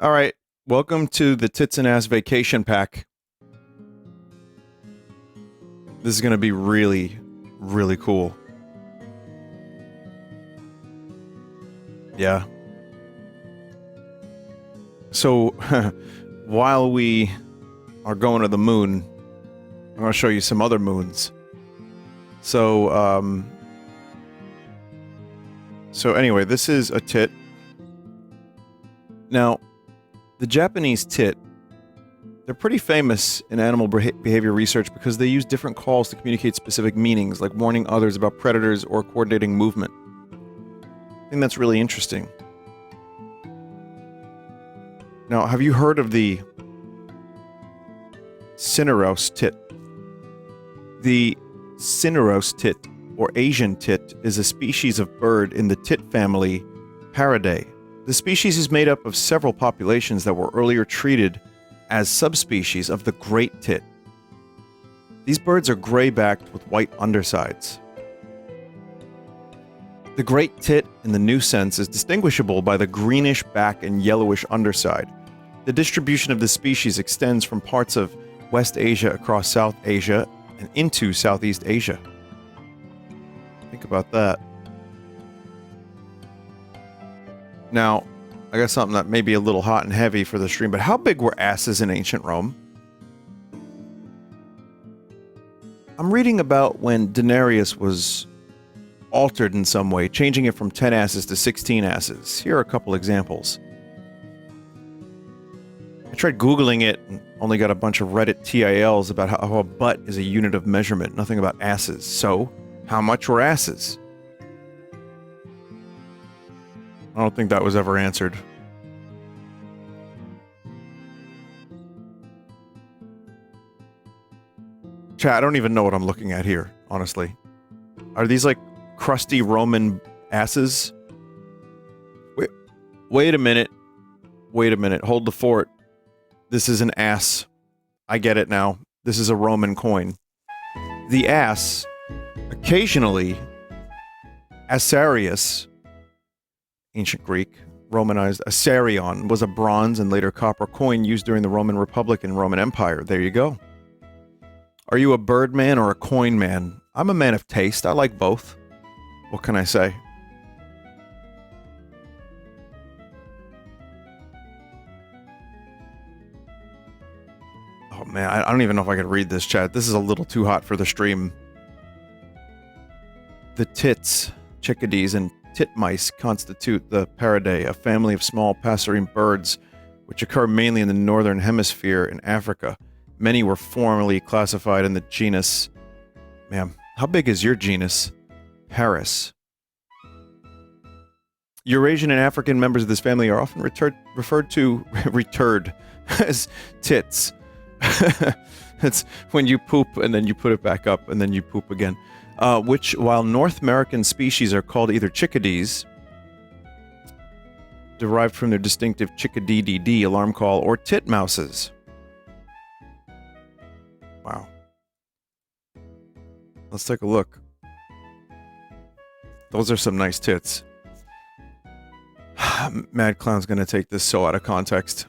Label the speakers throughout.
Speaker 1: All right, welcome to the Tits and Ass Vacation Pack. This is going to be really, really cool. Yeah. So, while we are going to the moon, I'm going to show you some other moons. So anyway, this is a tit. Now, the Japanese tit, they're pretty famous in animal behavior research because they use different calls to communicate specific meanings, like warning others about predators or coordinating movement. I think that's really interesting. Now, have you heard of the Vinesauce tit? The Vinesauce tit, or Asian tit, is a species of bird in the tit family Paridae. The species is made up of several populations that were earlier treated as subspecies of the great tit. These birds are gray-backed with white undersides. The great tit, in the new sense, is distinguishable by the greenish back and yellowish underside. The distribution of this species extends from parts of West Asia across South Asia and into Southeast Asia. Think about that. Now, I got something that may be a little hot and heavy for the stream, but how big were asses in ancient Rome? I'm reading about when denarius was altered in some way, changing it from 10 asses to 16 asses. Here are a couple examples. I tried Googling it and only got a bunch of Reddit TILs about how a butt is a unit of measurement, nothing about asses. So, how much were asses? I don't think that was ever answered. Chat, I don't even know what I'm looking at here, honestly. Are these like crusty Roman asses? Wait a minute. Wait a minute. Hold the fort. This is an ass. I get it now. This is a Roman coin. The ass, occasionally, Asarius, ancient Greek, Romanized Asarion, was a bronze and later copper coin used during the Roman Republic and Roman Empire. There you go. Are you a bird man or a coin man? I'm a man of taste. I like both. What can I say? Oh man, I don't even know if I could read this, chat. This is a little too hot for the stream. The tits, chickadees, and titmice constitute the Paridae, a family of small passerine birds which occur mainly in the northern hemisphere in Africa. Many were formerly classified in the genus... Ma'am, how big is your genus? Paris. Eurasian and African members of this family are often referred to as tits. It's when you poop and then you put it back up and then you poop again. Which, while North American species are called either chickadees, derived from their distinctive chickadee-dee-dee alarm call, or titmouses. Wow. Let's take a look. Those are some nice tits. Mad Clown's gonna take this so out of context.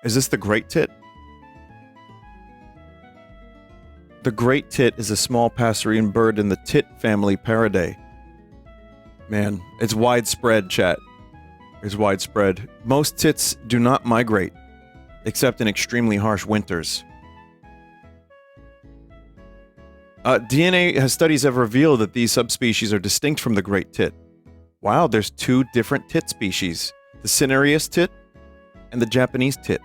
Speaker 1: Is this the great tit? The great tit is a small passerine bird in the tit family Paridae. Man, it's widespread, chat. It's widespread. Most tits do not migrate, except in extremely harsh winters. Studies have revealed that these subspecies are distinct from the great tit. Wow, there's two different tit species. The Cinereus tit and the Japanese tit.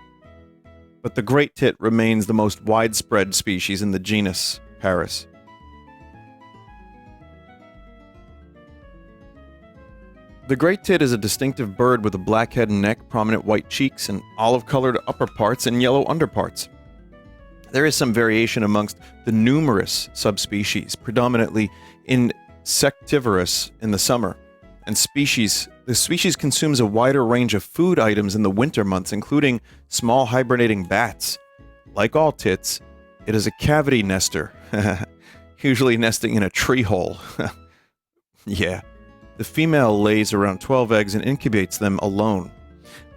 Speaker 1: But the great tit remains the most widespread species in the genus Paris. The great tit is a distinctive bird with a black head and neck, prominent white cheeks, and olive-colored upper parts and yellow underparts. There is some variation amongst the numerous subspecies, predominantly insectivorous in the summer, and the species consumes a wider range of food items in the winter months, including small hibernating bats. Like all tits, it is a cavity nester, usually nesting in a tree hole. Yeah. The female lays around 12 eggs and incubates them alone.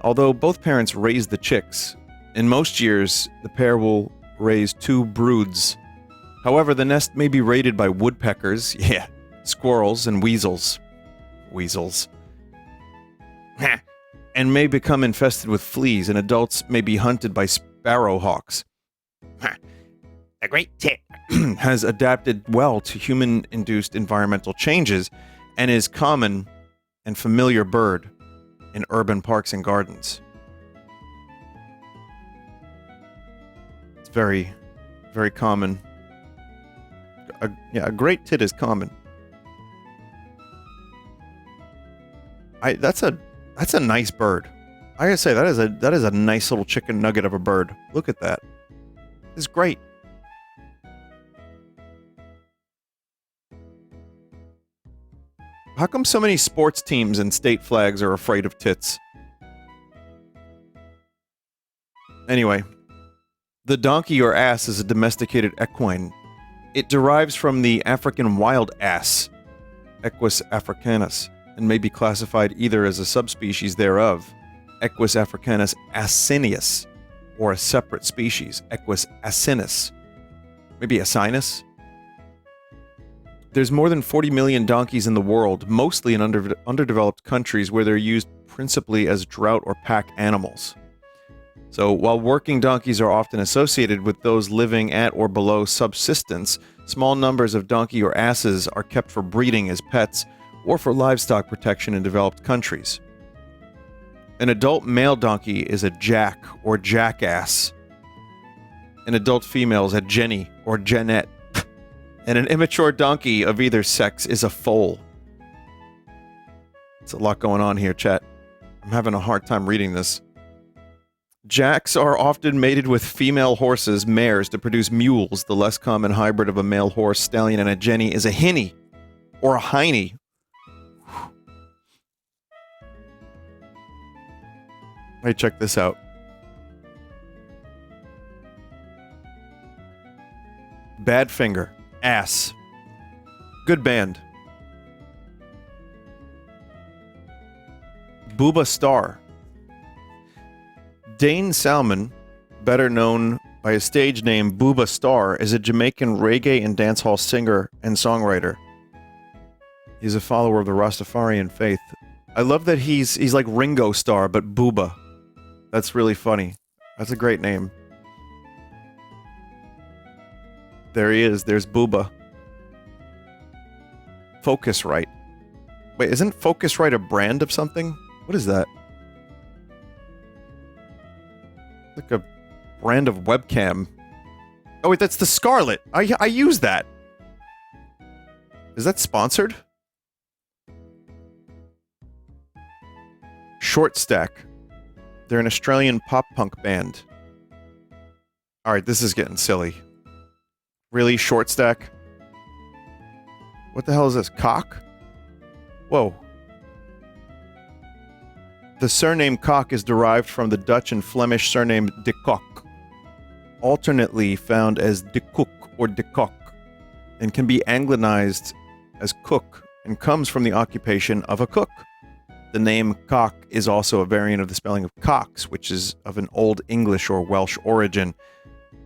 Speaker 1: Although both parents raise the chicks, in most years, the pair will raise 2 broods. However, the nest may be raided by woodpeckers, yeah, squirrels, and weasels. Weasels. And may become infested with fleas, and adults may be hunted by sparrowhawks. The great tit has adapted well to human-induced environmental changes and is common and familiar bird in urban parks and gardens. It's very, very common. A great tit is common. That's a nice bird. I gotta say, that is a nice little chicken nugget of a bird. Look at that. It's great. How come so many sports teams and state flags are afraid of tits? Anyway, the donkey or ass is a domesticated equine. It derives from the African wild ass, Equus africanus, and may be classified either as a subspecies thereof, Equus africanus asinus, or a separate species, Equus asinus. Maybe asinus? There's more than 40 million donkeys in the world, mostly in underdeveloped countries where they're used principally as drought or pack animals. So, while working donkeys are often associated with those living at or below subsistence, small numbers of donkey or asses are kept for breeding as pets or for livestock protection in developed countries. An adult male donkey is a jack or jackass. An adult female is a jenny or jenette. And an immature donkey of either sex is a foal. It's a lot going on here, chat. I'm having a hard time reading this. Jacks are often mated with female horses, mares, to produce mules. The less common hybrid of a male horse, stallion, and a jenny is a hinny, or a hiney. Hey, check this out. Badfinger. Ass. Good band. Booba Star. Dane Salmon, better known by his stage name Booba Star, is a Jamaican reggae and dancehall singer and songwriter. He's a follower of the Rastafarian faith. I love that he's like Ringo Starr, but Booba. That's really funny. That's a great name. There he is. There's Booba. Focusrite. Wait, isn't Focusrite a brand of something? What is that? Like a brand of webcam. Oh wait, that's the Scarlett. I use that. Is that sponsored? Short Stack. They're an Australian pop-punk band. Alright, this is getting silly. Really? Short Stack? What the hell is this? Cock? Whoa. The surname Cock is derived from the Dutch and Flemish surname de Kock, alternately found as de Kook or de Kock, and can be anglicized as cook, and comes from the occupation of a cook. The name Cock is also a variant of the spelling of Cox, which is of an Old English or Welsh origin,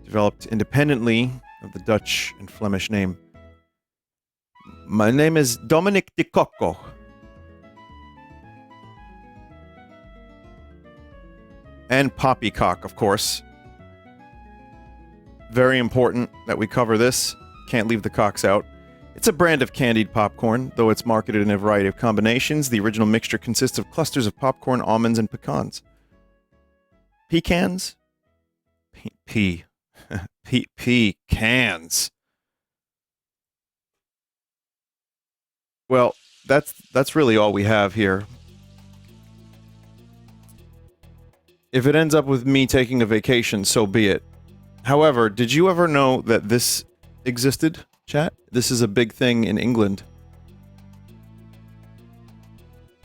Speaker 1: developed independently of the Dutch and Flemish name. My name is Dominic de Cocco. And poppycock, of course. Very important that we cover this. Can't leave the cocks out. It's a brand of candied popcorn, though it's marketed in a variety of combinations. The original mixture consists of clusters of popcorn, almonds, and pecans. Pecans? Pecans. Well, that's really all we have here. If it ends up with me taking a vacation, so be it. However, did you ever know that this existed, chat? This is a big thing in England.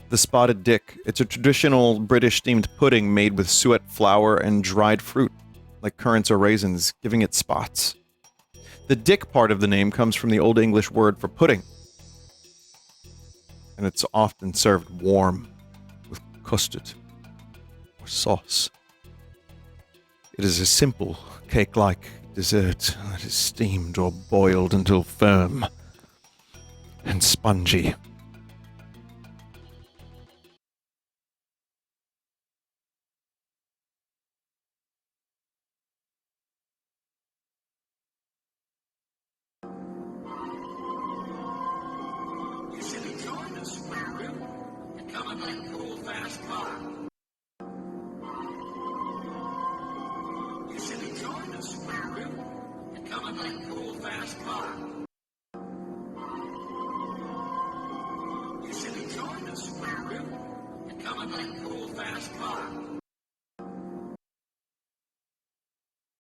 Speaker 1: The spotted dick. It's a traditional British-themed pudding made with suet flour and dried fruit, like currants or raisins, giving it spots. The dick part of the name comes from the Old English word for pudding, and it's often served warm with custard. or sauce. It is a simple, cake-like dessert that is steamed or boiled until firm and spongy.
Speaker 2: You should enjoy the square rib and come in that cool, fast car. You should enjoy the square rib and come in that cool, fast car. You should enjoy the square rib and come in that cool, fast car.